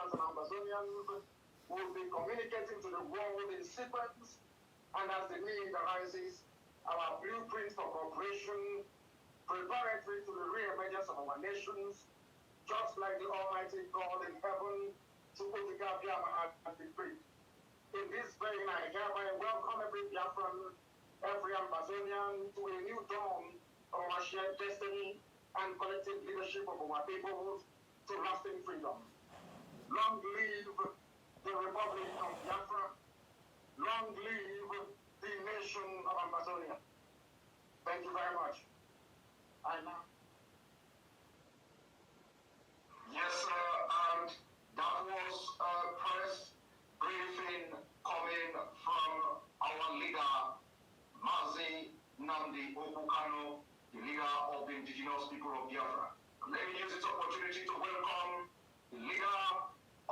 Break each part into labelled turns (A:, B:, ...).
A: Biafrans and Abazonians will be communicating to the world in sequence, and as the need arises, our blueprints for cooperation, preparatory to the re-emergence of our nations, just like the Almighty God in heaven, to and be free. In this vein, I hereby welcome every Biafran, every Amazonian to a new dawn of our shared destiny and collective leadership of our peoples to lasting freedom. Long live the Republic of Biafra. Long live the nation of Amazonia. Thank you very much. Yes, sir, and that was a press briefing coming from our leader, Mazi Namdi Okukano, the leader of the indigenous people of Biafra. Let me use this opportunity to welcome the leader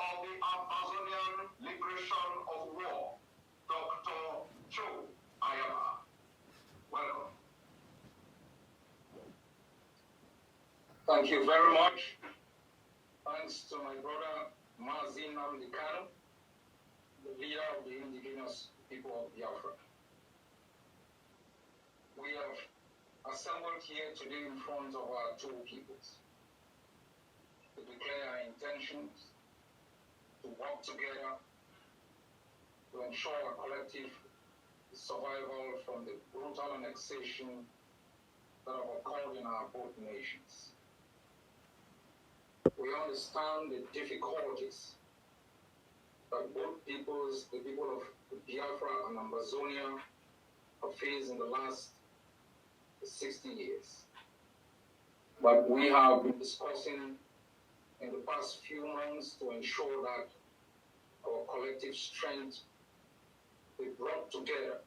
A: of the Abazonian Liberation of War, Dr. Joe Ayala. Welcome. Thank you very much. Thanks to my brother Mazi Namdi Okukano, the leader of the indigenous people of Biafra. We have assembled here today in front of our two peoples to declare our intentions to work together to ensure a collective survival from the brutal annexation that have occurred in our both nations. We understand the difficulties that both peoples, the people of Biafra and Amazonia, have faced in the last 60 years. But we have been discussing in the past few months to ensure that our collective strength be brought together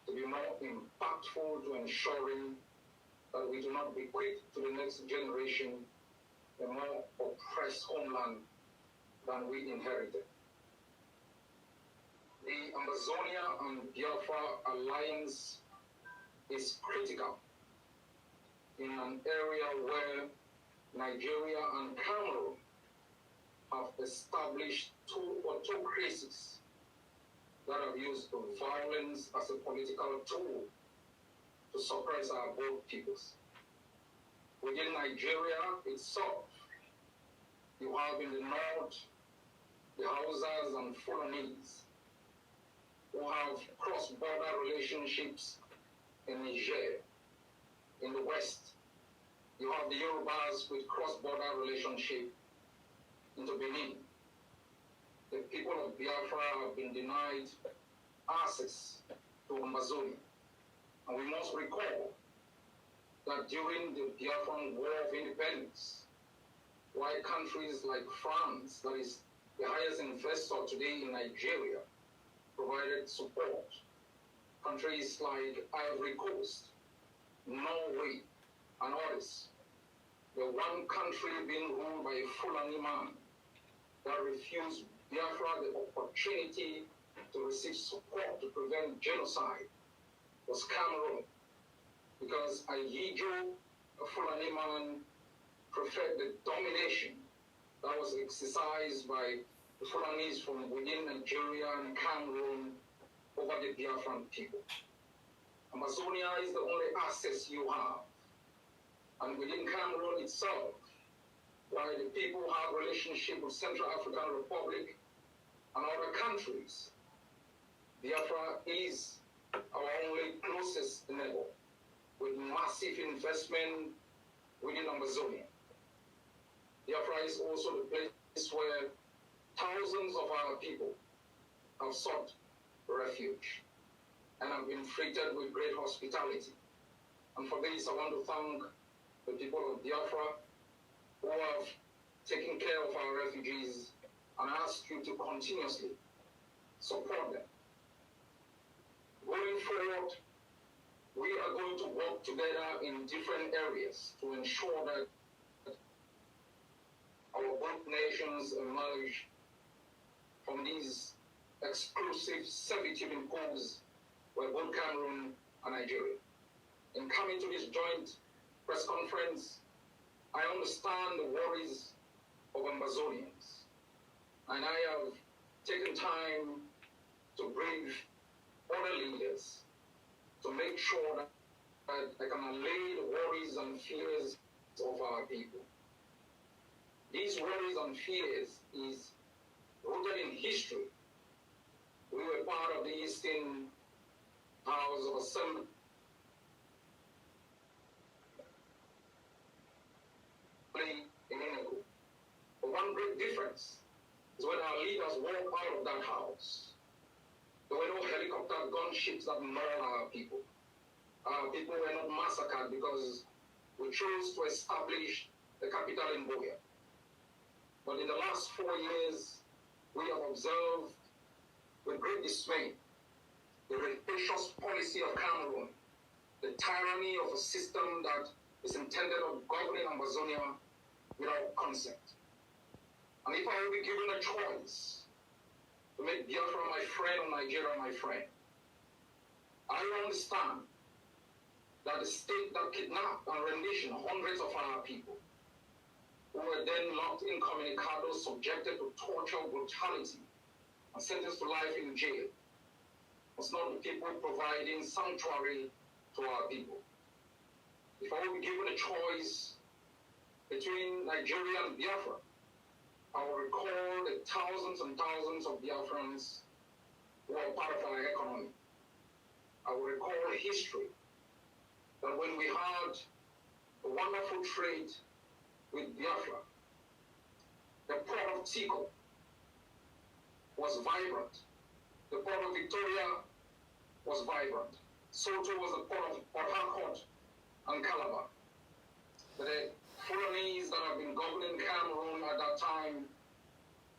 A: to be more impactful to ensuring that we do not bequeath to the next generation a more oppressed homeland than we inherited. The Amazonia and Biafra alliance is critical in an area where Nigeria and Cameroon have established two autocracies that have used violence as a political tool to suppress our both peoples. Within Nigeria itself, you have in the north the Hausas and Fulanese who have cross-border relationships in Niger. In the west, you have the Yorubas with cross-border relationship into Benin. The people of Biafra have been denied access to Amazonia. And we must recall that during the Biafran War of Independence, while countries like France, that is the highest investor today in Nigeria, provided support, countries like Ivory Coast, Norway, and others, the one country being ruled by a Fulani man that refused Biafra the opportunity to receive support to prevent genocide was Cameroon, because Ayijo, a Fulani man, preferred the domination that was exercised by the Fulanis from within Nigeria and Cameroon over the Biafran people. Amazonia is the only access you have. And within Cameroon itself, while the people have relationship with Central African Republic and other countries, Biafra is our only closest neighbor with massive investment within Amazonia. Biafra is also the place where thousands of our people have sought refuge and have been treated with great hospitality. And for this, I want to thank the people of Biafra who have taken care of our refugees and ask you to continuously support them. Going forward, we are going to work together in different areas to ensure that our both nations emerge from these exclusive servitude imposed by both Cameroon and Nigeria. In coming to this joint press conference, I understand the worries of Amazonians. And I have taken time to brief other leaders to make sure that I can allay the worries and fears of our people. These worries and fears is rooted in history. We were part of the Eastern House of Assembly in Enugu. But one great difference is when our leaders walked out of that house. There were no helicopter gunships that mauled our people. Our people were not massacred because we chose to establish the capital in Buea. But in the last 4 years, we have observed with great dismay the rapacious policy of Cameroon, the tyranny of a system that is intended of governing Amazonia without consent. And if I will be given a choice to make Biafra my friend or Nigeria my friend, I understand that the state that kidnapped and renditioned hundreds of our people, who were then locked incommunicado, subjected to torture, brutality, and sentenced to life in jail, was not the people providing sanctuary to our people. If I will be given a choice between Nigeria and Biafra, I will recall the thousands and thousands of Biafrans who are part of our economy. I will recall history, that when we had a wonderful trade with Biafra, the port of Tico was vibrant. The port of Victoria was vibrant. Soto was the port of Port Harcourt and Calabar. The Fulanese that have been governing Cameroon at that time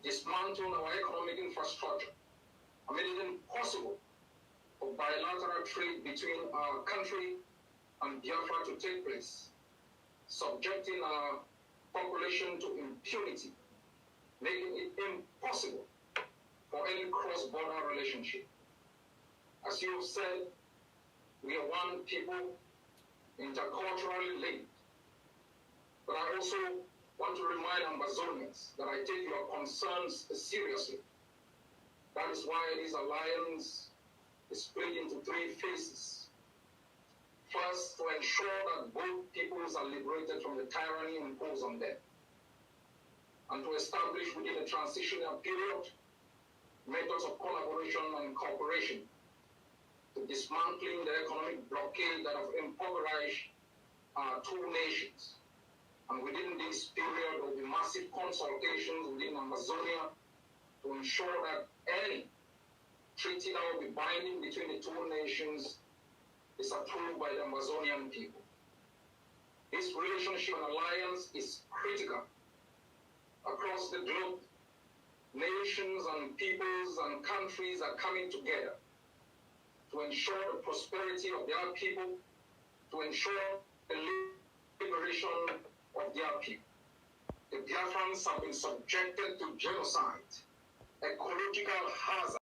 A: dismantled our economic infrastructure and made it impossible for bilateral trade between our country and Biafra to take place, subjecting our population to impunity, making it impossible for any cross-border relationship. As you have said, we are one people, interculturally linked. But I also want to remind Abazonians that I take your concerns seriously. That is why this alliance is split into 3 phases. First, to ensure that both peoples are liberated from the tyranny imposed on them, and to establish within a transitional period methods of collaboration and cooperation to dismantling the economic blockade that have impoverished our 2 nations. And within this period, there will be massive consultations within Amazonia to ensure that any treaty that will be binding between the 2 nations is approved by the Amazonian people. This relationship and alliance is critical. Across the globe, nations and peoples and countries are coming together to ensure the prosperity of their people, to ensure the liberation of their people. The Biafrans have been subjected to genocide, ecological hazard,